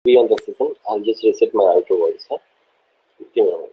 Be on the session. I'll just reset my auto voice. Huh? Give me a moment.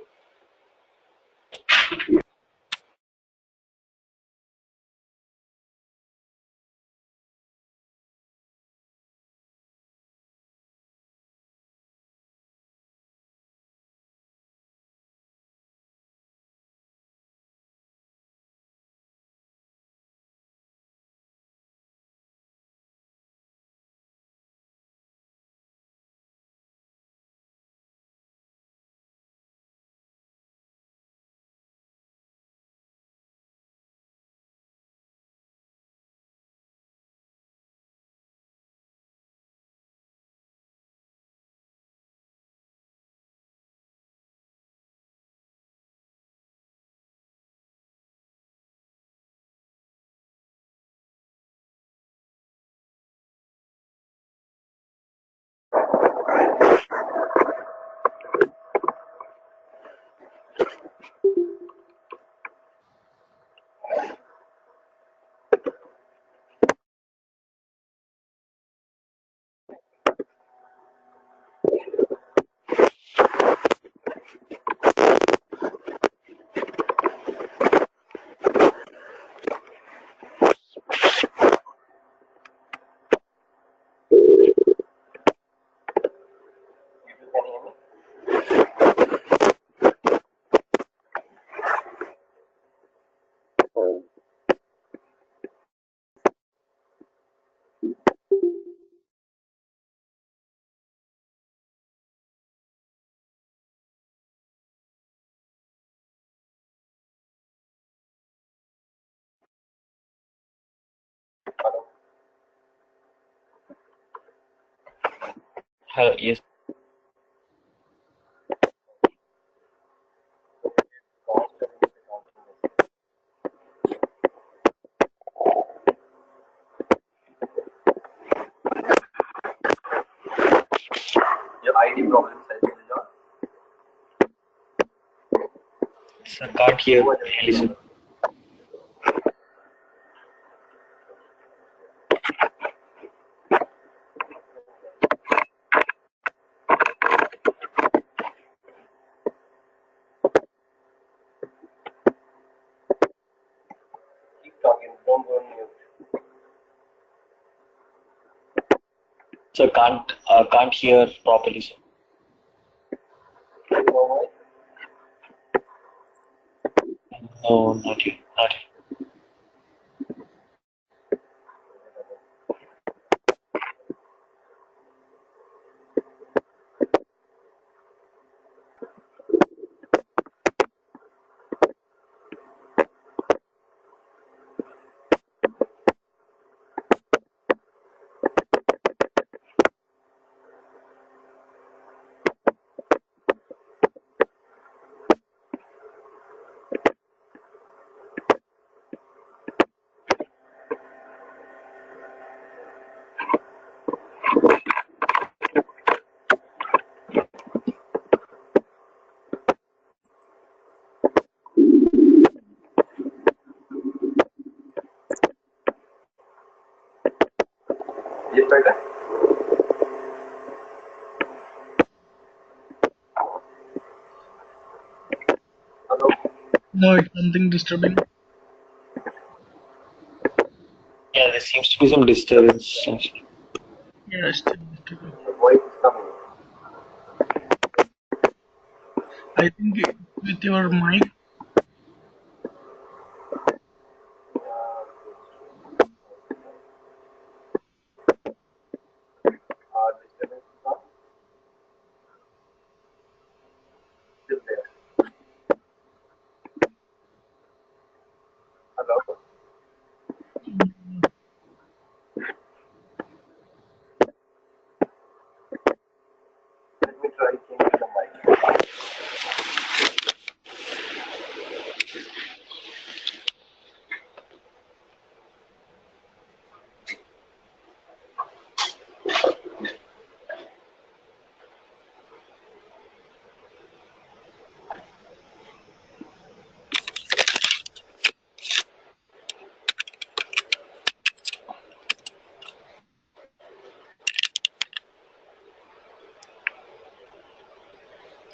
Can you hear me? Yes. Your ID problem has been resolved. Sir, can't hear. Listen. Keep talking. Don't go on mute. Sir, can't hear properly, sir. You know why? No, not yet. Not yet. Is it better? Hello? No, it's something disturbing. Yeah, there seems to be some disturbance. Actually. Yeah, it's still disturbing. Your voice is coming. I think with your mic, Disturbance is not still there. Hello? Let me try changing the mic.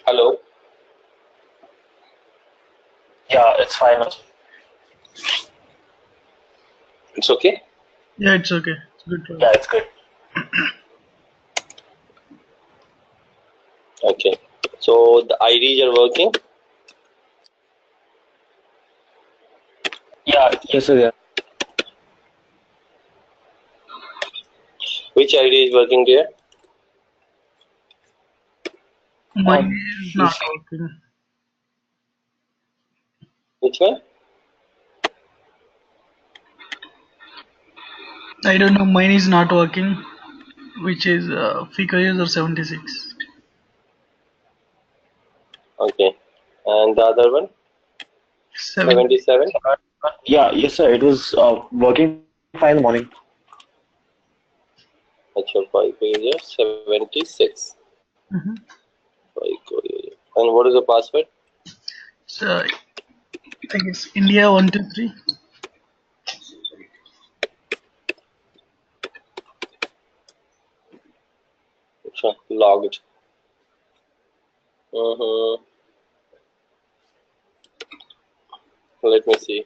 Hello. Yeah, it's fine. It's okay. Yeah, it's okay. It's good to Yeah, it's good. Okay. So the IDs are working. Yeah, yes, sir. Yeah. Which ID is working there? Mine is You not see, working. Which one? I don't know. Mine is not working, which is FICO user 76. Okay. And the other one? 70. 77. yeah, yes, sir. It was working fine in the morning. Actual FICO user 76. Mm-hmm. FICO user. And what is the password? So I guess India 123. Sure. Logged. Mm-hmm. Let me see.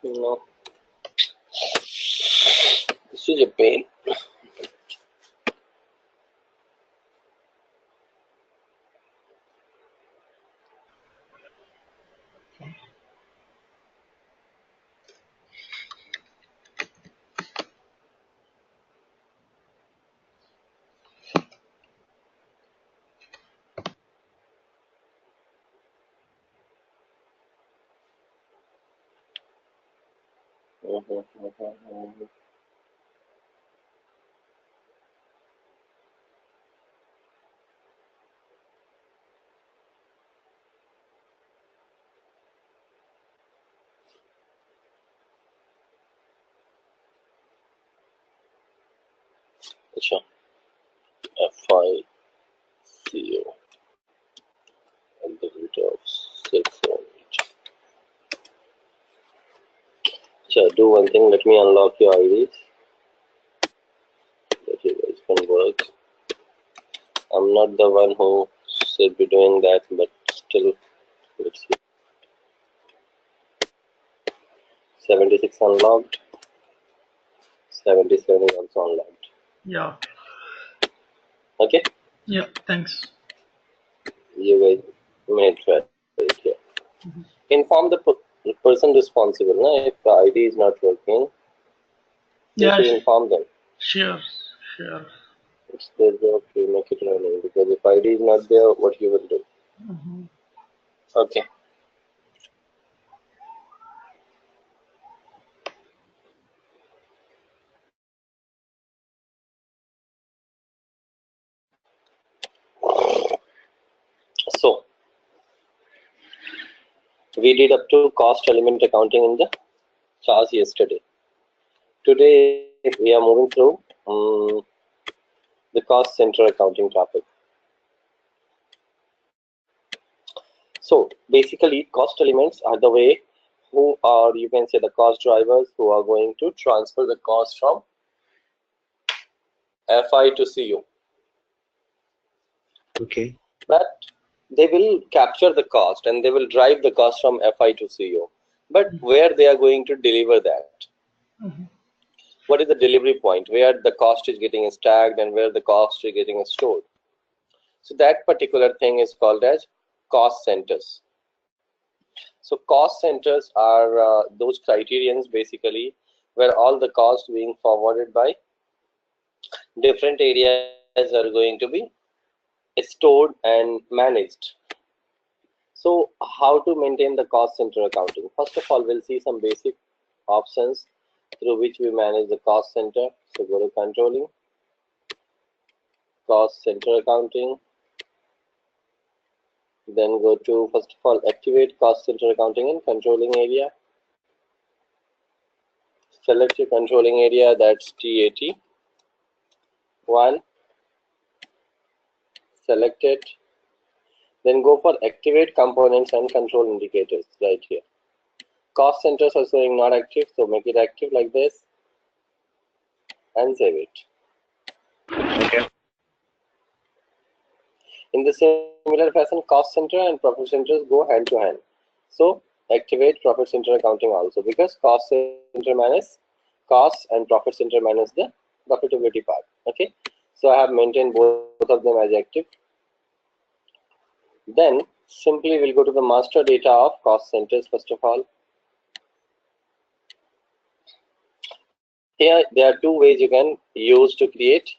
No. This is a pain. Mm-hmm. Sure. FICO at the rate of 618. Sure. Do one thing. Let me unlock your IDs. That you guys can work. I'm not the one who should be doing that, but still, let's see. 76 unlocked. 77 is also unlocked. Yeah. Okay. Yeah. Thanks. You guys may try it here. Mm-hmm. Inform the person responsible. Na? If the ID is not working, you Yeah. should inform them. Sure. Sure. It's their job to make it running, because if ID is not there, what you will do? Mm-hmm. Okay. So we did up to cost element accounting in the class yesterday. Today we are moving through the cost center accounting topic. So basically, cost elements are the way who are, you can say, the cost drivers who are going to transfer the cost from FI to CO. Okay. But they will capture the cost and they will drive the cost from FI to CO. But where they are going to deliver that? Mm-hmm. What is the delivery point? Where the cost is getting stacked and where the cost is getting stored? So that particular thing is called as cost centers. So cost centers are those criterions basically where all the costs being forwarded by different areas are going to be stored and managed. So how to maintain the cost center accounting? First of all, we'll see some basic options through which we manage the cost center. So go to controlling, cost center accounting, then go to, first of all, activate cost center accounting in controlling area. Select your controlling area, that's TAT. One, select it. Then go for activate components and control indicators right here. Cost centers are showing not active, so make it active like this and save it. Okay. In the similar fashion, cost center and profit centers go hand to hand. So activate profit center accounting also, because cost center minus cost and profit center minus the profitability part. Okay. So I have maintained both of them as active. Then simply we'll go to the master data of cost centers first of all. Here there are two ways you can use to create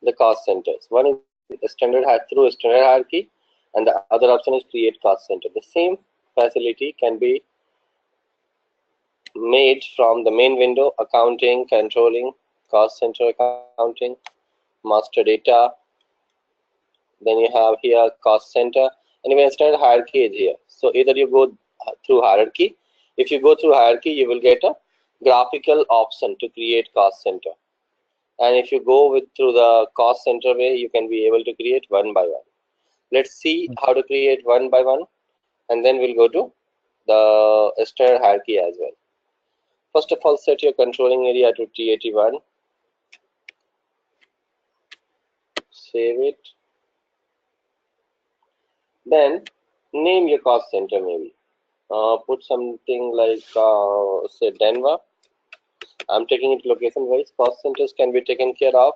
the cost centers. One is through a standard hierarchy, and the other option is create cost center. The same facility can be made from the main window: accounting, controlling, cost center accounting, master data. Then you have here cost center. Anyway, standard hierarchy is here. So either you go through hierarchy. If you go through hierarchy, you will get a graphical option to create cost center. And if you go through the cost center way, you can be able to create one by one. Let's see how to create one by one, and then we'll go to the standard hierarchy as well. First of all, set your controlling area to T81. Save it. Then name your cost center maybe. Put something like say Denver. I'm taking it location wise. Cost centers can be taken care of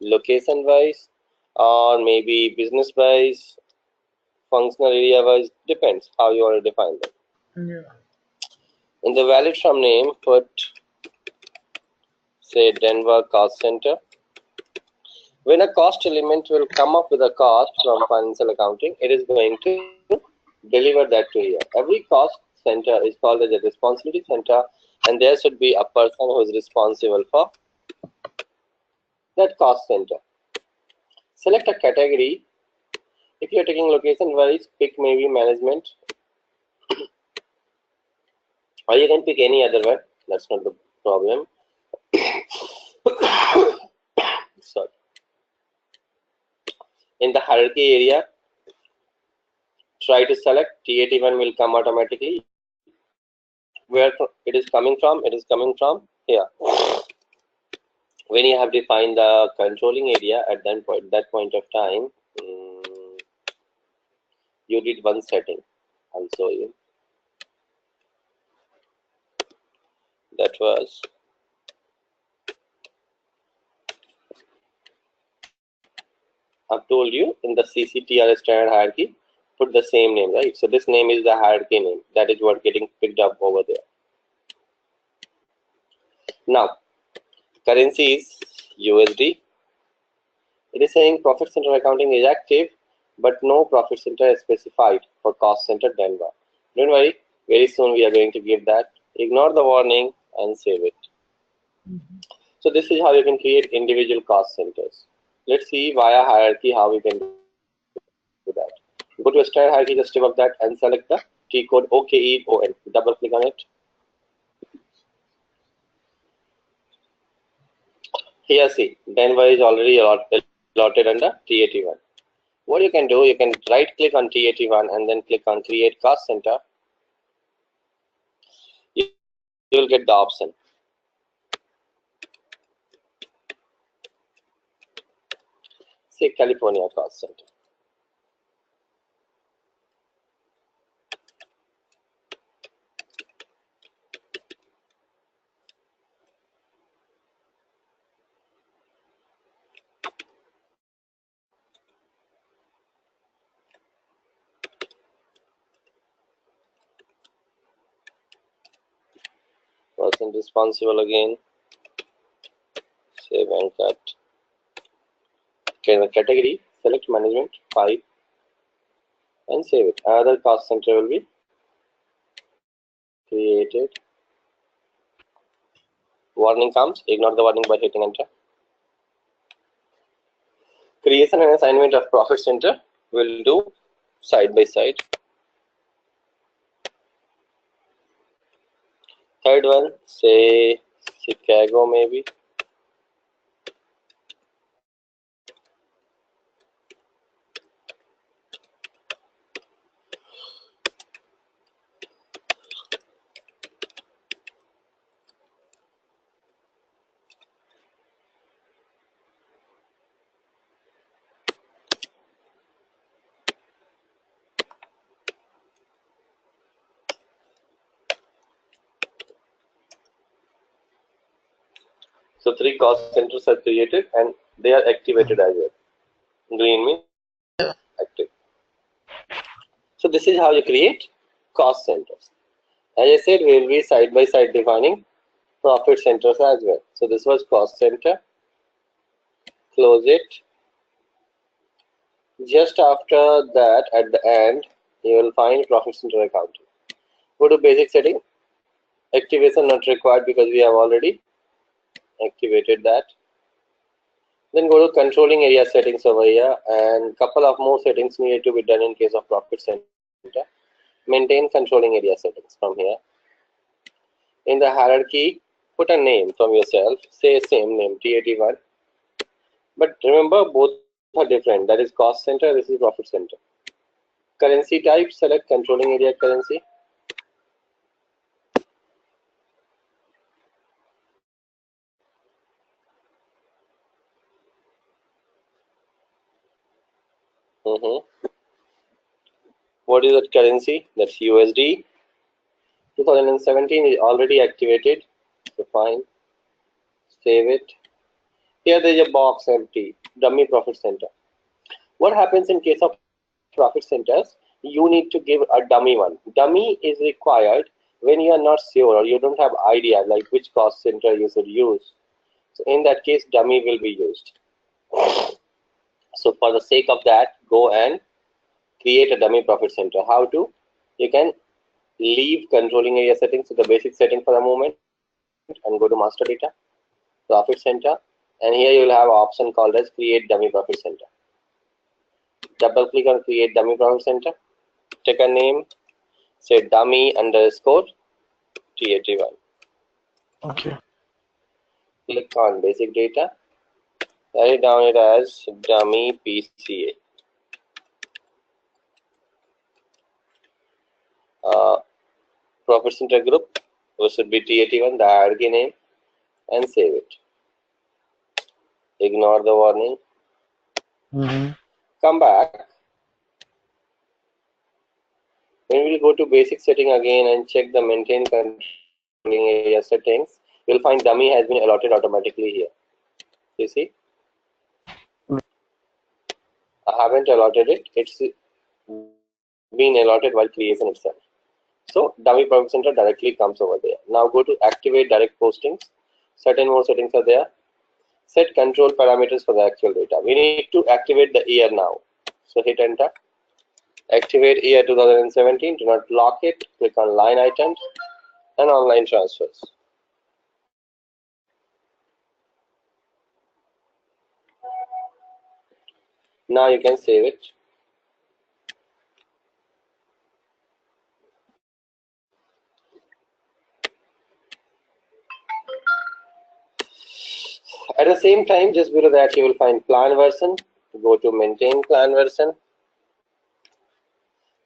location wise, or maybe business wise, functional area wise. Depends how you want to define them. Yeah. In the valid from name, put say Denver cost center. When a cost element will come up with a cost from financial accounting, it is going to deliver that to here. Every cost center is called as a responsibility center, and there should be a person who is responsible for that cost center. Select a category. If you are taking location wise, pick maybe management, or you can pick any other one. That's not the problem. Sorry. In the hierarchy area, try to select T81 will come automatically. Where it is coming from? It is coming from here. When you have defined the controlling area at that point of time, you did one setting. I'll show you. That was I've told you in the CCTR standard hierarchy, put the same name, right? So this name is the hierarchy name. That is what getting picked up over there. Now, currency is USD. It is saying profit center accounting is active, but no profit center is specified for cost center Denver. Don't worry, very soon we are going to give that. Ignore the warning and save it. So this is how you can create individual cost centers. Let's see via hierarchy how we can do that. Go to a standard hierarchy just above that and select the T code OKEON. Double click on it. Here see, Denver is already allotted under T81. What you can do, you can right click on T81 and then click on create cost center. You will get the option. Say California cost center. Person responsible again. Save and cut. Okay, the category, select management 5 and save it. Another cost center will be created. Warning comes, ignore the warning by hitting enter. Creation and assignment of profit center will do side by side. Third one, say Chicago maybe. So 3 cost centers are created and they are activated as well. Green means active. So this is how you create cost centers. As I said, we will be side by side defining profit centers as well. So this was cost center. Close it. Just after that, at the end, you will find profit center accounting. Go to basic setting. Activation not required because we have already activated that. Then go to controlling area settings over here, and couple of more settings needed to be done in case of profit center. Maintain controlling area settings from here. In the hierarchy, put a name from yourself. Say same name, T81. But remember, both are different. That is cost center, this is profit center. Currency type, select controlling area currency. What is that currency? That's USD. 2017 is already activated. So fine. Save it. Here there is a box empty. Dummy profit center. What happens in case of profit centers? You need to give a dummy one. Dummy is required when you are not sure or you don't have idea like which cost center you should use. So in that case, dummy will be used. So for the sake of that, go and create a dummy profit center. How to? You can leave controlling area settings to the basic setting for a moment and go to master data, profit center, and here you will have an option called as create dummy profit center. Double click on create dummy profit center. Take a name, say dummy underscore T81. Okay. Click on basic data. Write down it as dummy PCA. Profit center group, which should be T81, the hierarchy name, and save it. Ignore the warning. Come back. When we go to basic setting again and check the maintain controlling area settings, you'll find dummy has been allotted automatically here. You see? I haven't allotted it. It's been allotted while creation itself. So dummy profit center directly comes over there. Now go to activate direct postings. Certain more settings are there. Set control parameters for the actual data. We need to activate the year now. So hit enter. Activate year 2017. Do not lock it. Click on line items and online transfers. Now you can save it. At the same time, just below that, you will find plan version. Go to maintain plan version.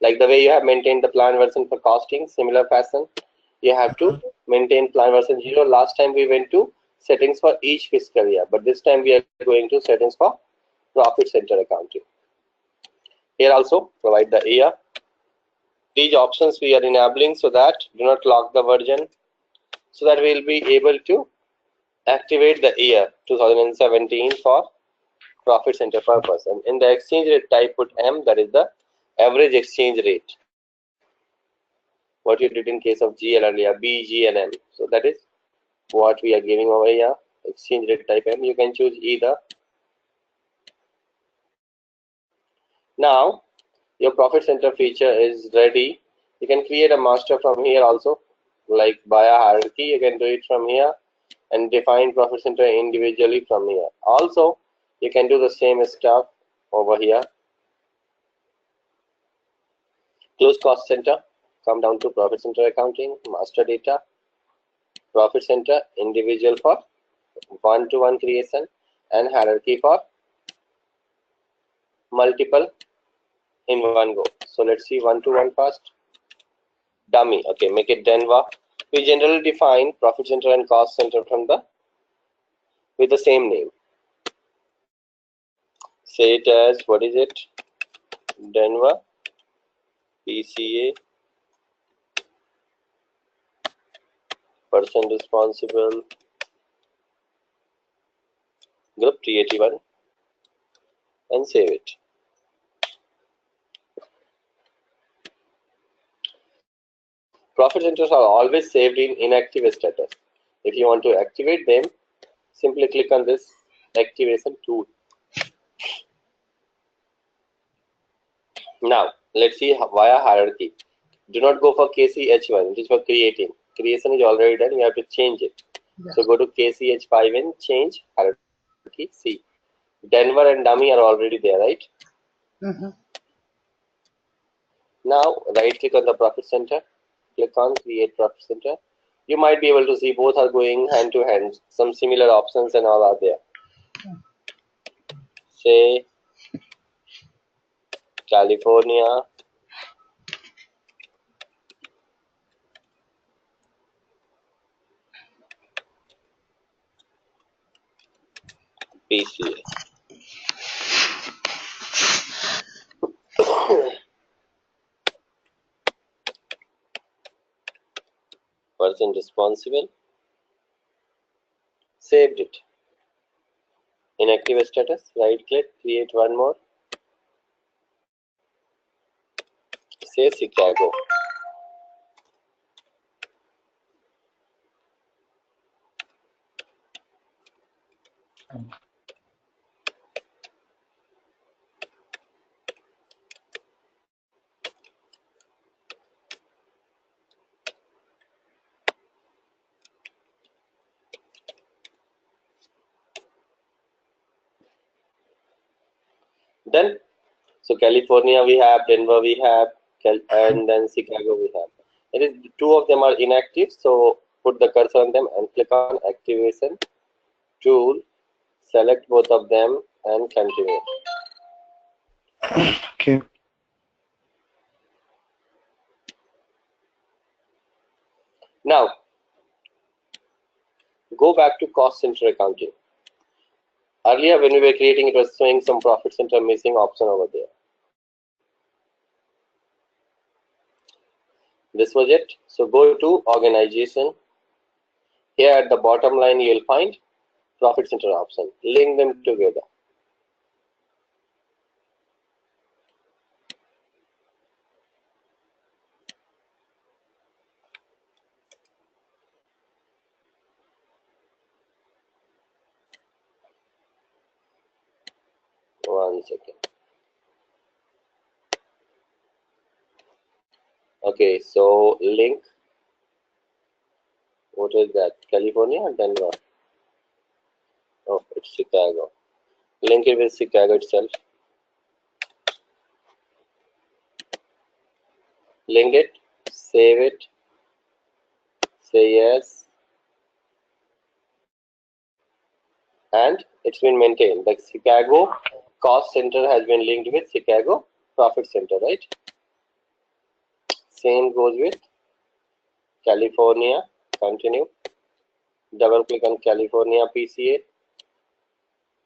Like the way you have maintained the plan version for costing, similar fashion, you have to maintain plan version 0. Last time we went to settings for each fiscal year, but this time we are going to settings for profit center accounting. Here also provide the year. These options we are enabling so that do not lock the version, so that we will be able to activate the year 2017 for profit center purpose. And in the exchange rate type, put M, that is the average exchange rate. What you did in case of GL earlier, B, G, and M. So that is what we are giving over here. Exchange rate type M. You can choose either. Now your profit center feature is ready. You can create a master from here also, like by a hierarchy. You can do it from here and define profit center individually from here. Also, you can do the same stuff over here. Close cost center, come down to profit center accounting, master data, profit center individual for one-to-one creation, and hierarchy for multiple in one go. So let's see one-to-one first. Dummy, okay, make it Denver. We generally define profit center and cost center from the with the same name. Say it as, what is it? Denver PCA, person responsible, group TAT1 and save it. Profit centers are always saved in inactive status. If you want to activate them, simply click on this activation tool. Now, let's see via hierarchy. Do not go for KCH1, which is for creating. Creation is already done, you have to change it. Yes. So go to KCH5 and change hierarchy C. Denver and dummy are already there, right? Now, right click on the profit center. Click on create profit center. You might be able to see both are going hand to hand. Some similar options and all are there. Say California, PCA. Person responsible. Saved it. Inactive status. Right click. Create one more. Say Chicago. Then, so California we have, Denver we have, and then Chicago we have. It is two of them are inactive, so put the cursor on them and click on activation tool. Select both of them and continue. Okay. Now, go back to cost center accounting. Earlier, when we were creating, it was showing some profit center missing option over there. This was it. So go to organization. Here at the bottom line, you will find profit center option. Link them together. One second. Okay, so link. What is that? California and Denver. Oh, it's Chicago. Link it with Chicago itself. Link it. Save it. Say yes. And it's been maintained. The Chicago cost center has been linked with Chicago profit center, right? Same goes with California. Continue. Double click on California PCA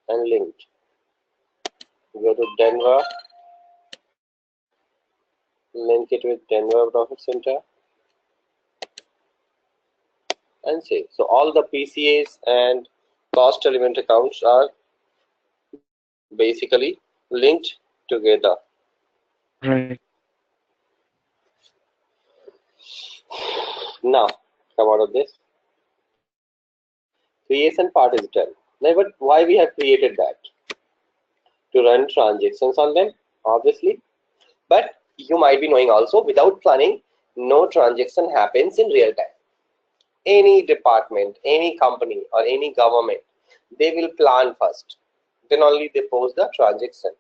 and linked. Go to Denver. Link it with Denver profit center and save. So all the PCAs and cost element accounts are basically linked together. Right. Now, come out of this. Creation part is done. Now, but why we have created that? To run transactions on them, obviously. But you might be knowing also, without planning, no transaction happens in real time. Any department, any company, or any government, they will plan first. Then only they post the transaction.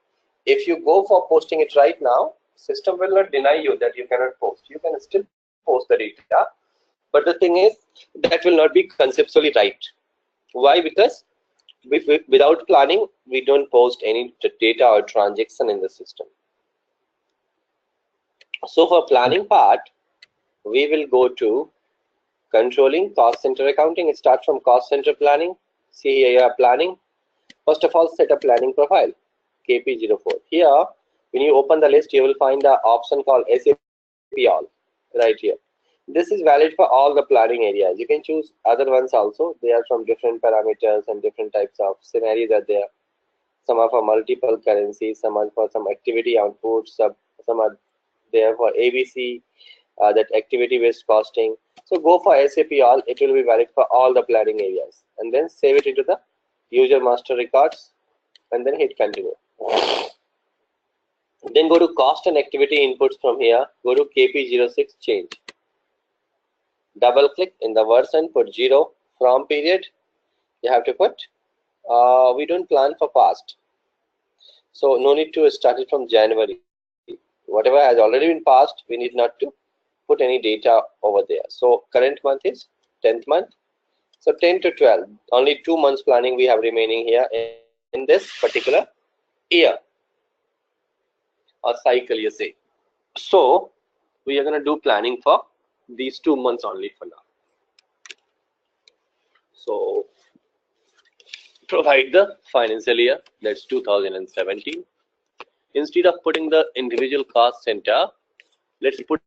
If you go for posting it right now, system will not deny you that you cannot post. You can still post the data. But the thing is, that will not be conceptually right. Why? Because without planning, we don't post any data or transaction in the system. So for planning part, we will go to controlling cost center accounting. It starts from cost center planning. See here you are planning. First of all, set a planning profile, KP04. Here, when you open the list, you will find the option called SAP All right here. This is valid for all the planning areas. You can choose other ones also. They are from different parameters and different types of scenarios are there. Some are for multiple currencies, some are for some activity outputs, some are there for ABC, that activity based costing. So go for SAP all, it will be valid for all the planning areas. And then save it into the user master records and then hit continue. Then go to cost and activity inputs from here. Go to KP06 change. Double click in the version, put 0 from period. You have to put, we don't plan for past. So no need to start it from January. Whatever has already been passed, we need not to put any data over there. So current month is 10th month. So 10 to 12, only 2 months planning we have remaining here in this particular year or cycle, you say. So we are going to do planning for these 2 months only for now. So provide the financial year, that's 2017. Instead of putting the individual cost center, let's put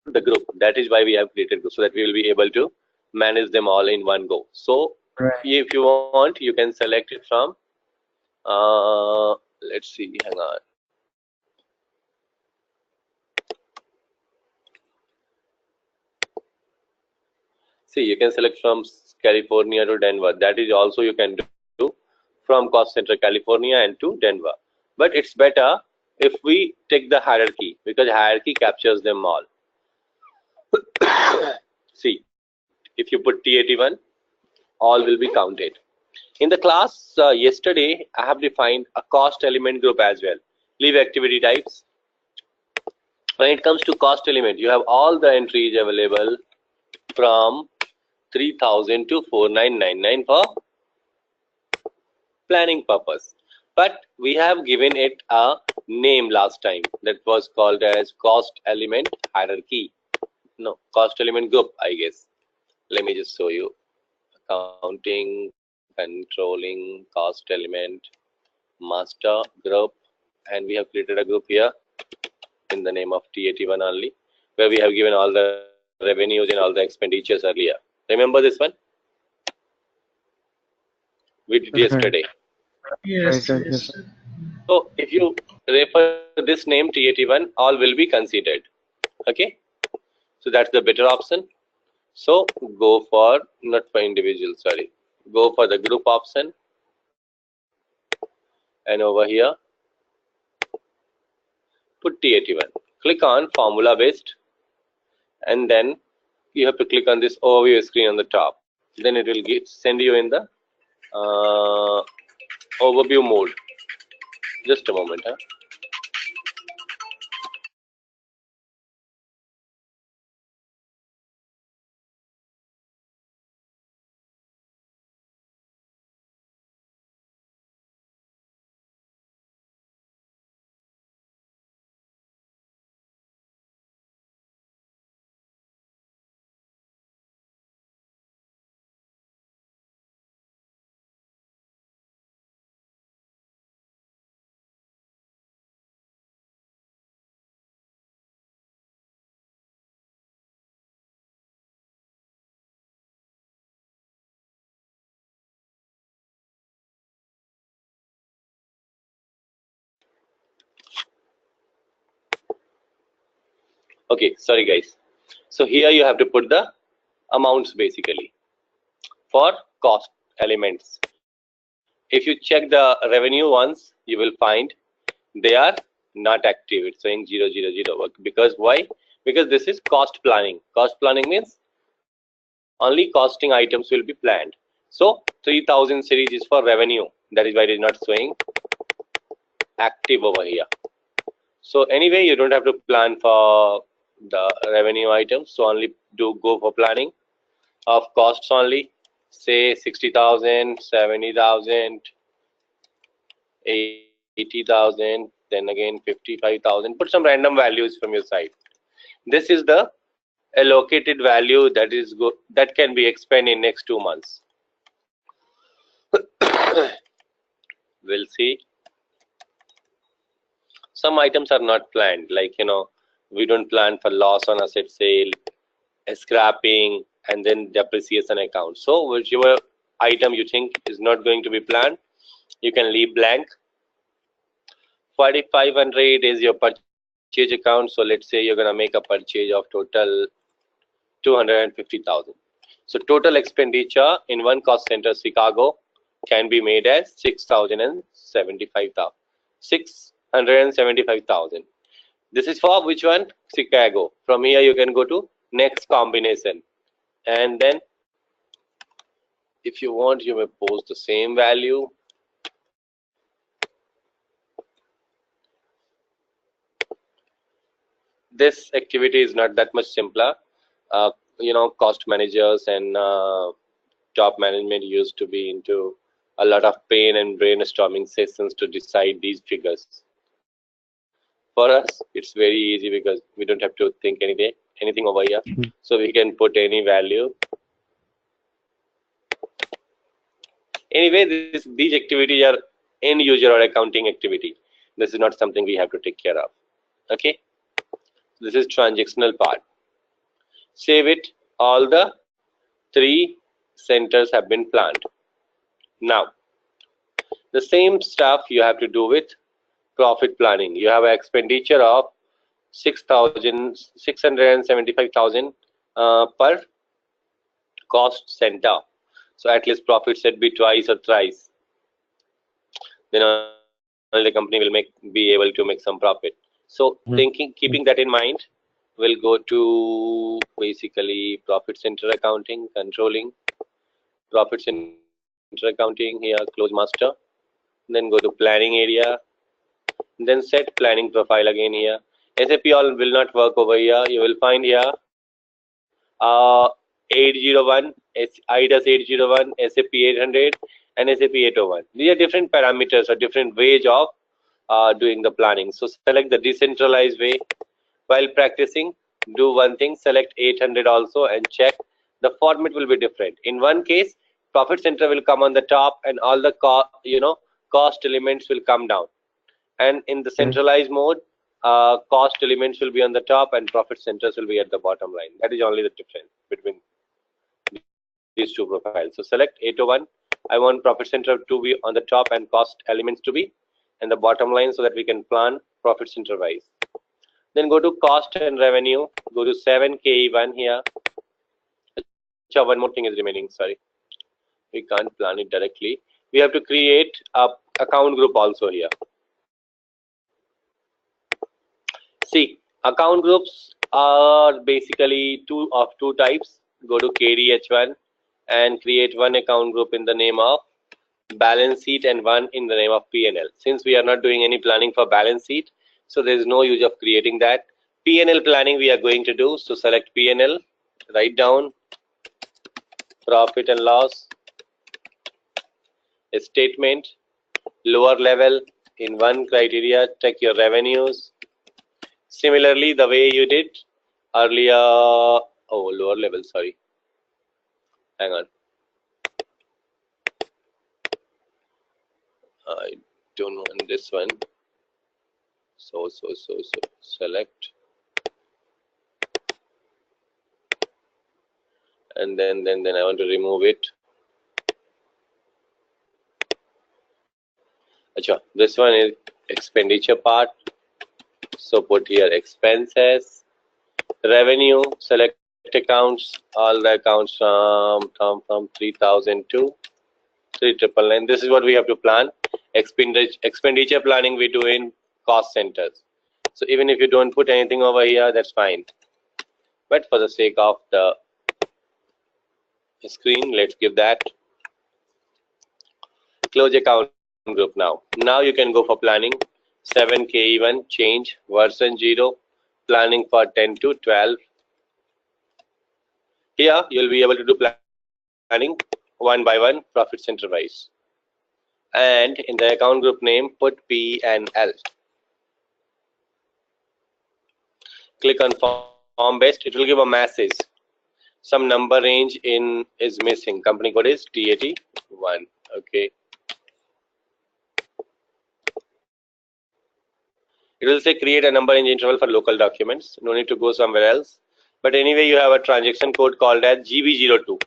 the group. That is why we have created group, so that we will be able to manage them all in one go. So Right. if you want, you can select it from, let's see, hang on. See, you can select from California to Denver. That is also you can do from cost center California and to Denver. But it's better if we take the hierarchy, because hierarchy captures them all. See, if you put T81, all will be counted. In the class yesterday, I have defined a cost element group as well. Leave activity types. When it comes to cost element, you have all the entries available from 3000 to 4999 for planning purpose. But we have given it a name last time that was called as cost element hierarchy. No, cost element group, I guess. Let me just show you. Accounting, controlling, cost element, master group, and we have created a group here in the name of T81 only, where we have given all the revenues and all the expenditures earlier. Remember this one? We did Right. yesterday. Right. Yes, Right. yes. Yes. So if you refer this name T81, all will be considered. Okay. So that's the better option. So go for, not for individual, sorry. Go for the group option. And over here, put T81. Click on formula based. And then you have to click on this overview screen on the top. Then it will send you in the overview mode. Just a moment. Huh? Okay, sorry guys. So here you have to put the amounts basically for cost elements. If you check the revenue once, you will find they are not active. It's saying 000. Because why? Because this is cost planning. Cost planning means only costing items will be planned. So 3000 series is for revenue. That is why it is not showing active over here. So anyway, you don't have to plan for the revenue items. So only do go for planning of costs only. Say 60,000, 70,000, 80,000, then again 55,000. Put some random values from your side. This is the allocated value that can be expended in next 2 months. We'll see. Some items are not planned, like we don't plan for loss on asset sale, scrapping, and then depreciation account. So whichever item you think is not going to be planned, you can leave blank. 4500 is your purchase account. So let's say you're gonna make a purchase of total 250,000. So total expenditure in one cost center Chicago can be made as 675,000. This is for which one? Chicago. From here you can go to next combination, and then if you want you may post the same value. This activity is not that much simpler. Cost managers and top management used to be into a lot of pain and brainstorming sessions to decide these figures. For us, it's very easy because we don't have to think anything over here. So we can put any value. Anyway, these activities are end user or accounting activity. This is not something we have to take care of. Okay. This is transactional part. Save it. All the three centers have been planned. Now, the same stuff you have to do with profit planning. You have an expenditure of 675,000 per cost center. So at least profit should be twice or thrice. Then only the company will be able to make some profit. So keeping that in mind, we'll go to basically profit center accounting, controlling, profit center accounting here, close master, then go to planning area, then set planning profile again here. SAP all will not work over here. You will find here 801, IDAS 801, SAP 800, and SAP 801. These are different parameters or different ways of doing the planning. So select the decentralized way. While practicing, do one thing, select 800 also and check. The format will be different. In one case, profit center will come on the top and all the cost elements will come down. And in the centralized mode, cost elements will be on the top and profit centers will be at the bottom line. That is only the difference between these two profiles. So select 801. I want profit center to be on the top and cost elements to be in the bottom line so that we can plan profit center wise. Then go to cost and revenue. Go to 7K1 here. One more thing is remaining. Sorry, we can't plan it directly. We have to create a account group also here. See, account groups are basically two types. Go to KDH1 and create one account group in the name of balance sheet and one in the name of P&L. Since we are not doing any planning for balance sheet, so there is no use of creating that. P&L planning we are going to do. So select P&L, write down profit and loss, a statement, lower level. In one criteria, check your revenues. Similarly, the way you did earlier, lower level, sorry. Hang on. I don't want this one. So select. And then I want to remove it. Achha, this one is expenditure part. So put here expenses, revenue, select accounts, all the accounts from 3000 to 3999. This is what we have to plan. Expenditure planning we do in cost centers. So even if you don't put anything over here, that's fine. But for the sake of the screen, let's give that. Close account group now. Now you can go for planning. 7K1 change version 0, planning for 10 to 12. Here you'll be able to do planning one by one, profit center wise. And in the account group name, put P and L. Click on form based. It will give a message. Some number range is missing. Company code is T81. Okay. It will say create a number range interval for local documents. No need to go somewhere else. But anyway, you have a transaction code called as GB02.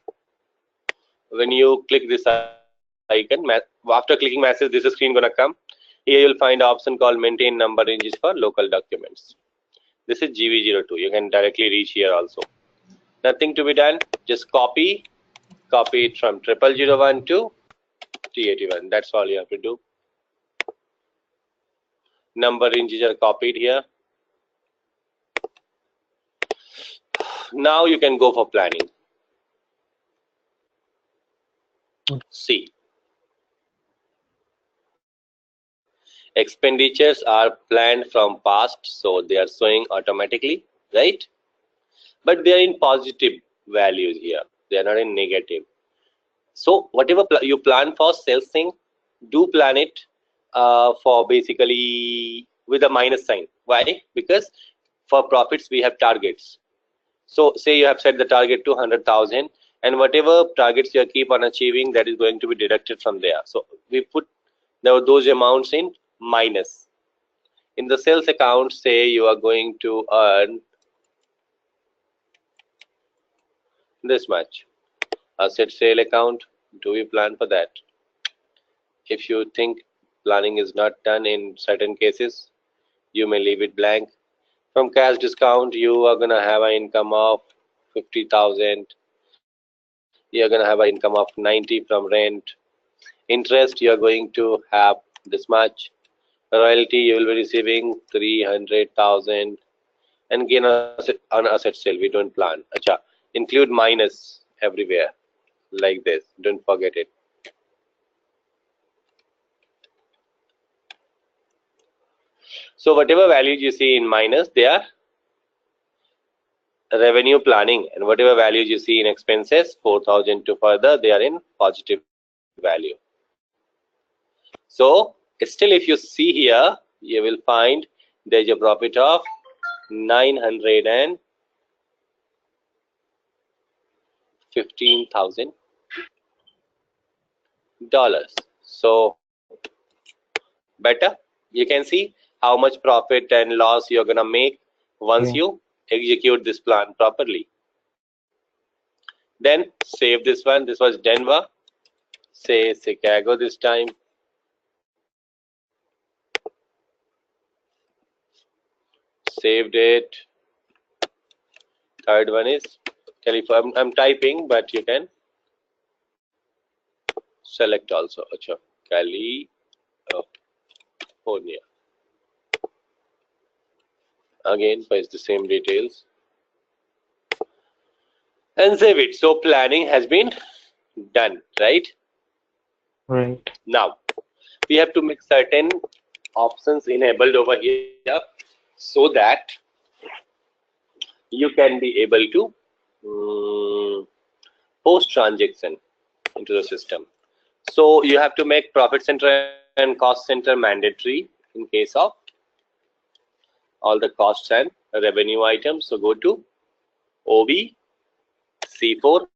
When you click this icon, after clicking message, this screen gonna come. Here you'll find option called maintain number ranges for local documents. This is GB02. You can directly reach here also. Nothing to be done. Just copy it from 0001 to T81. That's all you have to do. Number ranges are copied here. Now you can go for planning. See, expenditures are planned from past, so they are showing automatically, right? But they are in positive values here. They are not in negative. So whatever you plan for sales thing, do plan it for basically with a minus sign. Why? Because for profits we have targets. So say you have set the target to 100,000, and whatever targets you keep on achieving, that is going to be deducted from there. So we put those amounts in minus. In the sales account, say you are going to earn this much. Asset sale account, do we plan for that? If you think planning is not done in certain cases, you may leave it blank. From cash discount, you are gonna have an income of 50,000. You are gonna have an income of 90 from rent. Interest, you are going to have this much. Royalty, you will be receiving 300,000. And gain on asset sale, we don't plan. Acha, include minus everywhere like this. Don't forget it. So whatever values you see in minus, they are revenue planning, and whatever values you see in expenses, 4,000 to further, they are in positive value. So still, if you see here, you will find there is a profit of $915,000. So better, you can see how much profit and loss you're gonna make once Yeah. you execute this plan properly. Then save this one. This was Denver. Say Chicago this time. Saved it. Third one is California. I'm typing, but you can select also. Achha, California. Again, paste the same details and save it. So planning has been done, right? Right. Now we have to make certain options enabled over here so that you can be able to post transaction into the system. So you have to make profit center and cost center mandatory in case of all the costs and revenue items. So go to OB C4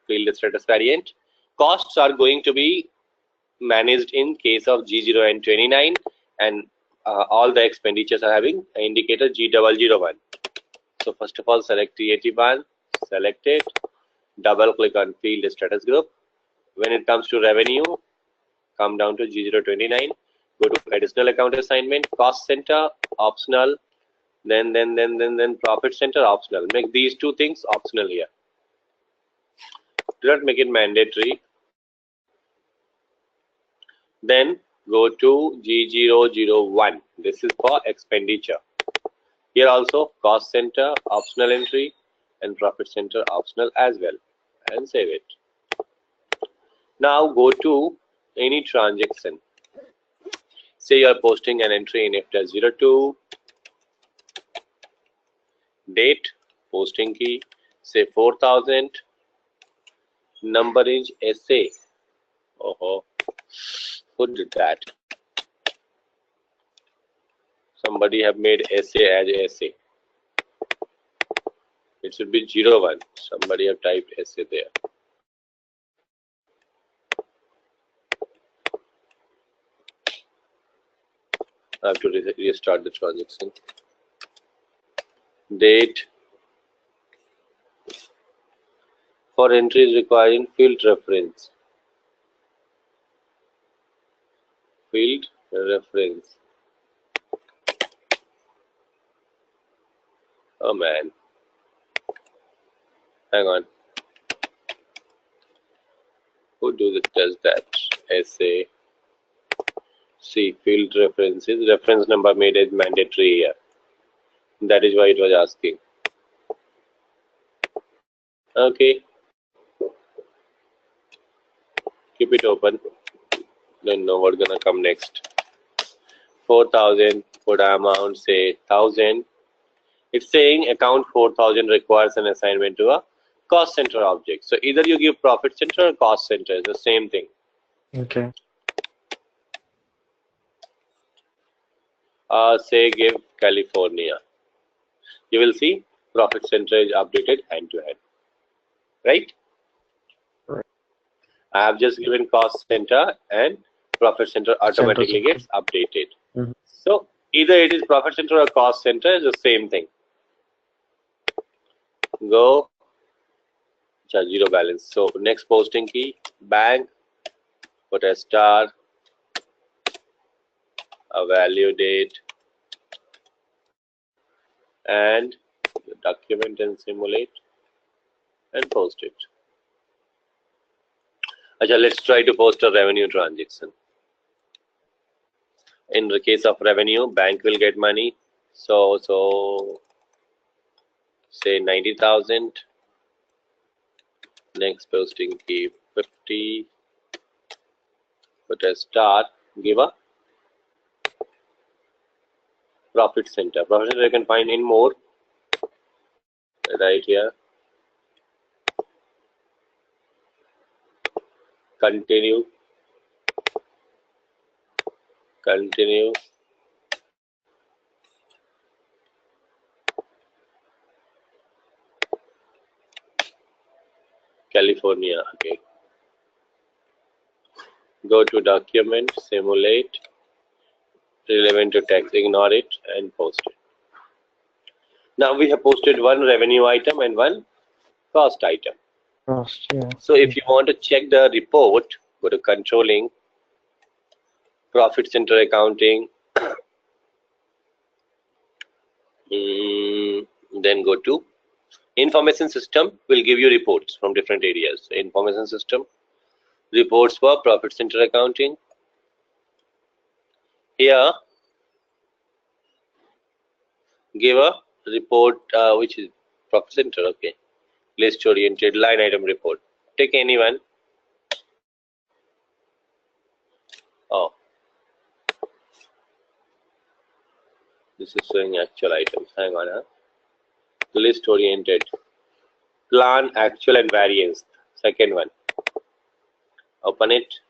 field status variant. Costs are going to be managed in case of G0 and 29, and all the expenditures are having an indicator G001. So first of all, select T81, select it, double click on field status group. When it comes to revenue, come down to G029, go to additional account assignment, cost center, optional, then profit center, optional. Make these two things optional here. Do not make it mandatory. Then go to G001. This is for expenditure. Here also cost center, optional entry, and profit center, optional as well, and save it. Now go to any transaction. Say you are posting an entry in F-02, date, posting key, say 4,000, number is SA. Oh, who did that? Somebody have made SA as SA. It should be 01. Somebody have typed SA there. I have to restart the transaction. Date, for entries requiring field reference. Field reference. Oh man. Hang on. Who does that? SA. See, field references. Reference number made it mandatory here. That is why it was asking. Okay. Keep it open. Don't know what's gonna come next. 4,000. Put amount, say 1,000. It's saying account 4,000 requires an assignment to a cost center object. So either you give profit center or cost center. It's the same thing. Okay. Say give California. You will see profit center is updated hand to hand. Right? Right. I have just given cost center and profit center automatically gets updated. Mhm. So either it is profit center or cost center is the same thing. Go zero balance. So next posting key, bank, put a star, a value date, and document and simulate and post it. Achha, let's try to post a revenue transaction. In the case of revenue, bank will get money. So say 90,000. Next posting key 50. Put a star. Give a profit center. Profit center you can find in more. Right here. Continue. Continue. California. Okay. Go to document, simulate, relevant to tax, ignore it and post it. Now we have posted one revenue item and one cost item. Cost, yeah. So if you want to check the report, go to controlling, profit center accounting, then go to information system will give you reports from different areas. Information system, reports for profit center accounting. Here, give a report which is profit center, okay. List oriented line item report. Take anyone. Oh, this is showing actual items. Hang on, huh? List oriented. Plan actual and variance. Second one. Open it.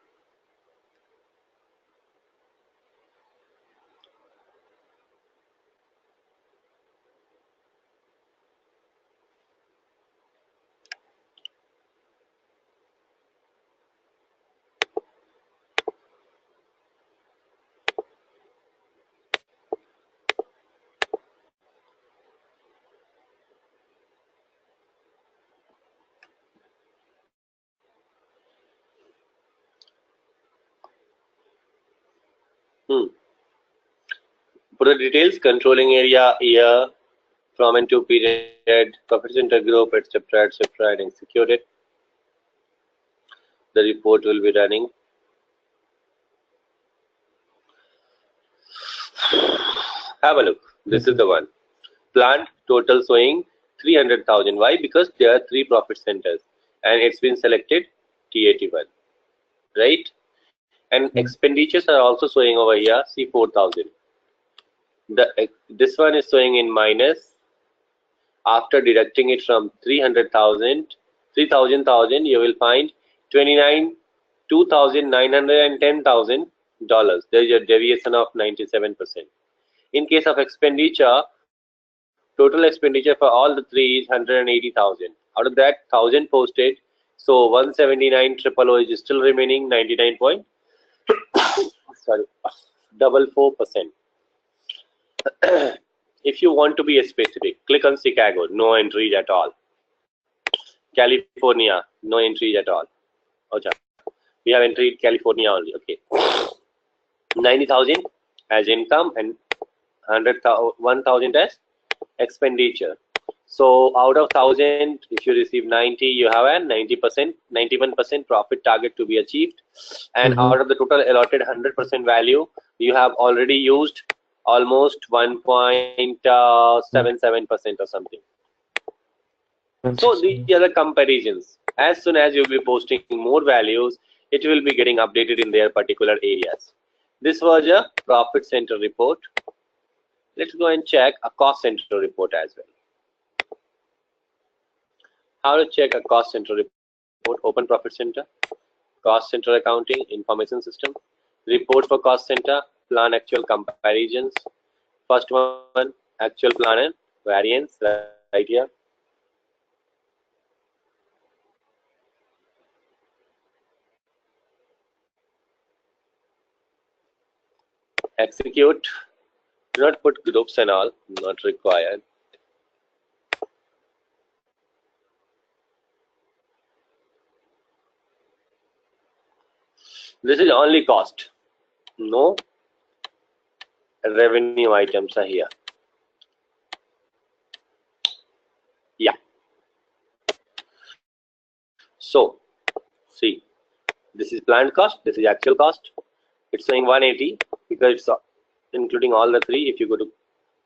Put the details, controlling area, year, from and to period, profit center group, etc., and execute it. The report will be running. Have a look. This is the one. Plant total showing 300,000. Why? Because there are 3 profit centers and it's been selected T81. Right? And expenditures are also showing over here. See 4,000. This one is showing in minus. After deducting it from 300,000, 3,000, you will find 29, $2,910,000. There is a deviation of 97%. In case of expenditure, total expenditure for all the 3 is 180,000. Out of that, 1,000 posted. So 179,000 is still remaining 99 point. Sorry, 44%. If you want to be specific, click on Chicago, no entries at all. California, no entries at all. Okay. We have entered California only. Okay. 90,000 as income and 1,000 as expenditure. So out of 1,000, if you receive 90, you have a 90%, 91% profit target to be achieved. And out of the total allotted 100% value, you have already used almost 1.77% or something. So these are the comparisons. As soon as you will be posting more values, it will be getting updated in their particular areas. This was a profit center report. Let's go and check a cost center report as well. How to check a cost center report? Open profit center, cost center accounting, information system, report for cost center, plan actual comparisons. First one, actual plan and variance right here. Execute. Do not put groups and all, not required. This is only cost. No revenue items are here. Yeah. So, see, this is planned cost, this is actual cost. It's saying 180 because it's including all the three. If you go to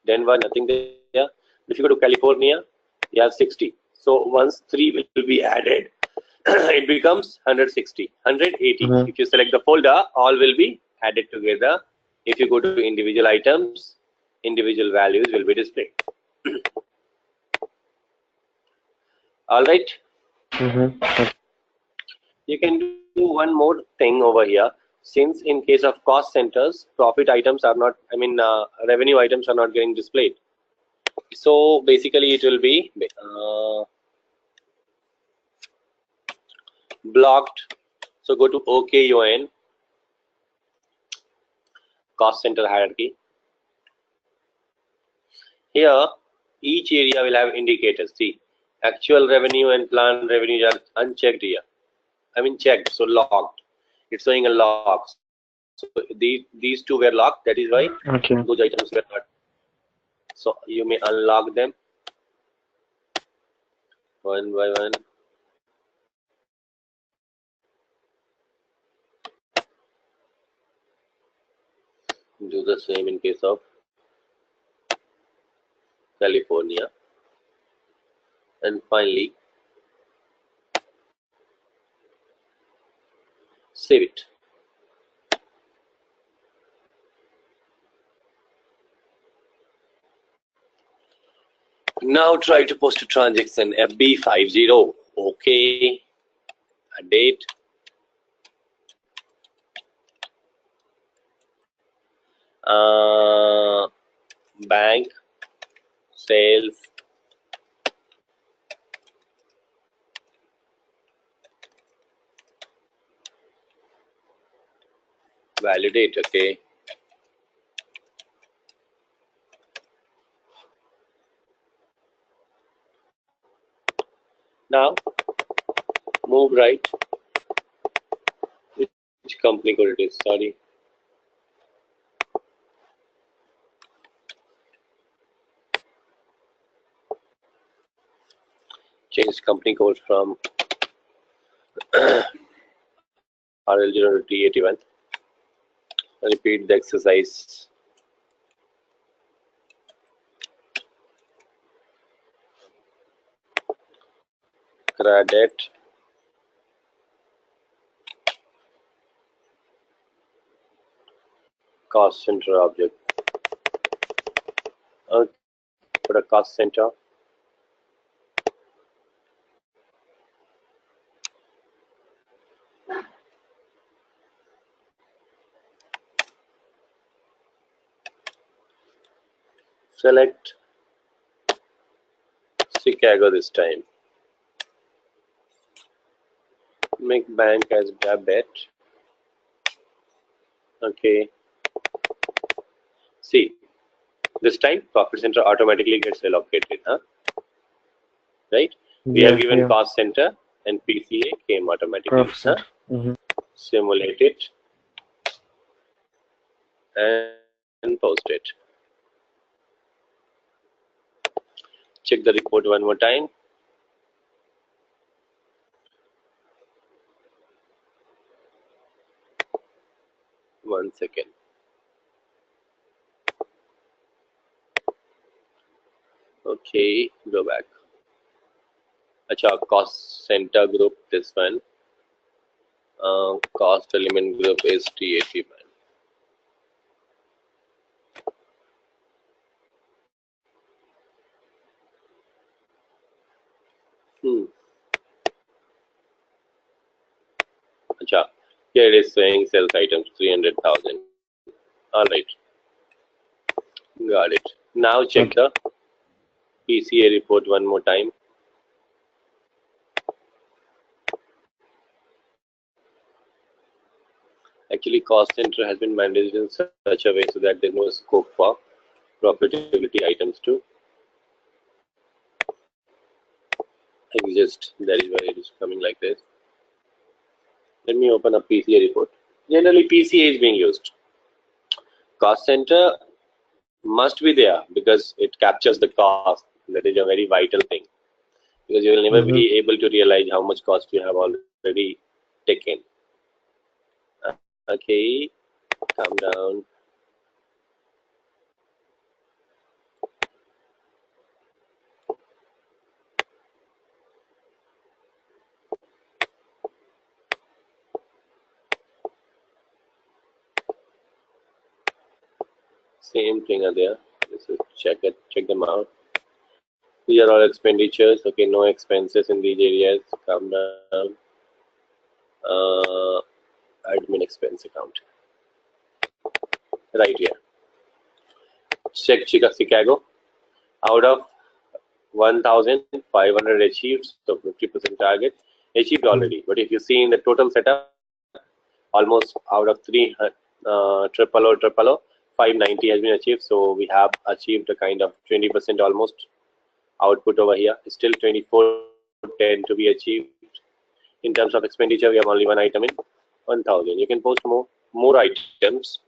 Denver, nothing there. If you go to California, you have 60. So once 3 will be added, it becomes 160, 180. If you select the folder, all will be added together. If you go to individual items, individual values will be displayed. All right. You can do one more thing over here. Since in case of cost centers, profit items are not, revenue items are not getting displayed. So basically it will be blocked. So go to OKUN, cost center hierarchy. Here, each area will have indicators. See, actual revenue and planned revenues are unchecked here. Checked, so locked. It's showing a lock. So these two were locked. That is why those items were not. So you may unlock them one by one. Do the same in case of California. And finally, save it. Now try to post a transaction FB50. Okay. A date. Bank. Sales. Validate. Okay. Now move right. Which company code it is? Sorry. Change company code from RL0 to T81. Repeat the exercise. Credit. Cost center object. Put a cost center. Select Chicago this time. Make bank as debit. Okay. See, this time profit center automatically gets allocated. right? We have given cost center and PCA came automatically. Perfect. Simulate it and post it. Check the report one more time. One second. Okay, go back. Acha, cost center group, this one. Cost element group is TAT man. Acha, here it is saying sales items 300,000. All right, got it. Now check the PCA report one more time. Actually, cost center has been managed in such a way so that there is no scope for profitability items to exist. That is why it is coming like this. Let me open a PCA report. Generally, PCA is being used. Cost center must be there because it captures the cost. That is a very vital thing because you will never be able to realize how much cost you have already taken. Okay, calm down. Same thing are there. This is check them out. These are all expenditures. Okay, no expenses in these areas. Calm down. Admin expense account. Right here. Check Chicago. Out of 1,500 achieved, so 50% target achieved already. But if you see in the total setup, almost out of 300 triple O, 590 has been achieved. So we have achieved a kind of 20% almost output over here. Still 2410 to be achieved. In terms of expenditure, we have only one item in 1,000. You can post more items.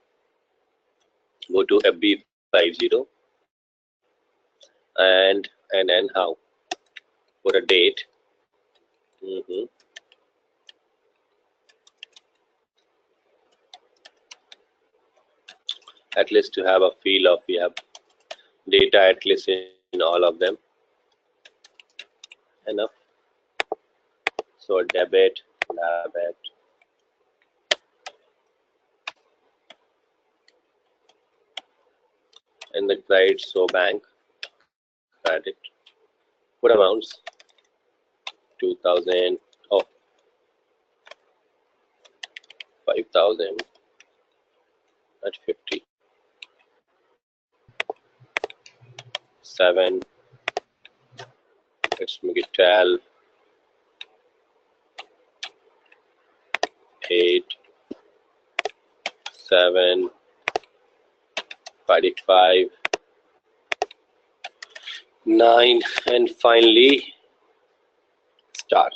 Go to FB50 and then how? Put a date. At least to have a feel of we have data at least in all of them. Enough. So debit. And the credit, so bank, credit. Put amounts 2,000, 5,000 at 50. 7, let's make it 12, 8, 7, 45, 9, and finally star.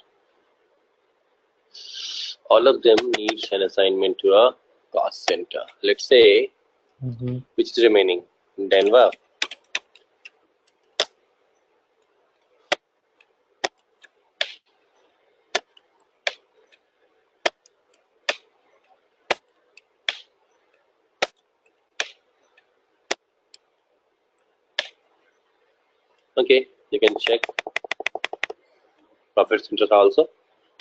All of them needs an assignment to a cost center. Let's say which is remaining? Denver. Okay, you can check profit centers also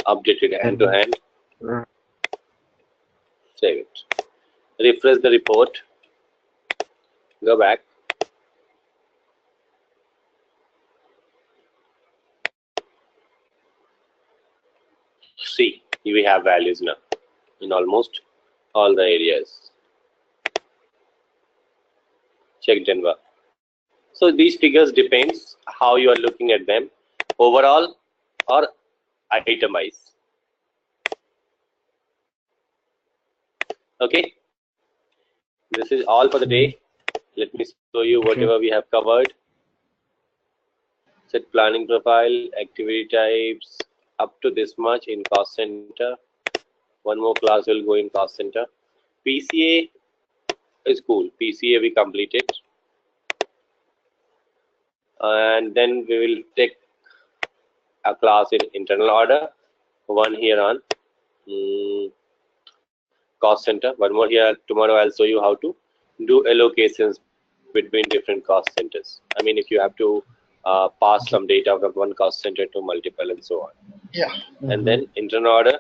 updated hand to hand. Save it. Refresh the report. Go back. See, we have values now in almost all the areas. Check Denver. So these figures depends how you are looking at them, overall or itemized. Okay, this is all for the day. Let me show you whatever we have covered. Set planning profile, activity types up to this much in cost center. One more class will go in cost center. PCA is cool. PCA we completed, and then we will take a class in internal order. One here on cost center. One more here. Tomorrow I'll show you how to do allocations between different cost centers. I mean, if you have to pass some data from one cost center to multiple and so on. Yeah. And then internal order.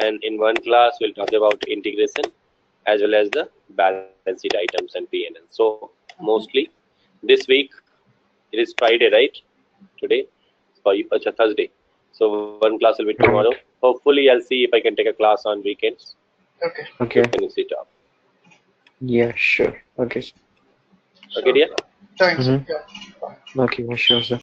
And in one class, we'll talk about integration as well as the balance sheet items and P&L. So mostly this week, it is Friday, right? Today, for you, it's a Thursday. So one class will be tomorrow. Right. Hopefully, I'll see if I can take a class on weekends Okay. to Okay. finish it up. Yeah, sure. Okay. Okay, dear? Thanks. Mm-hmm. Yeah. Okay, yeah, sure, sir.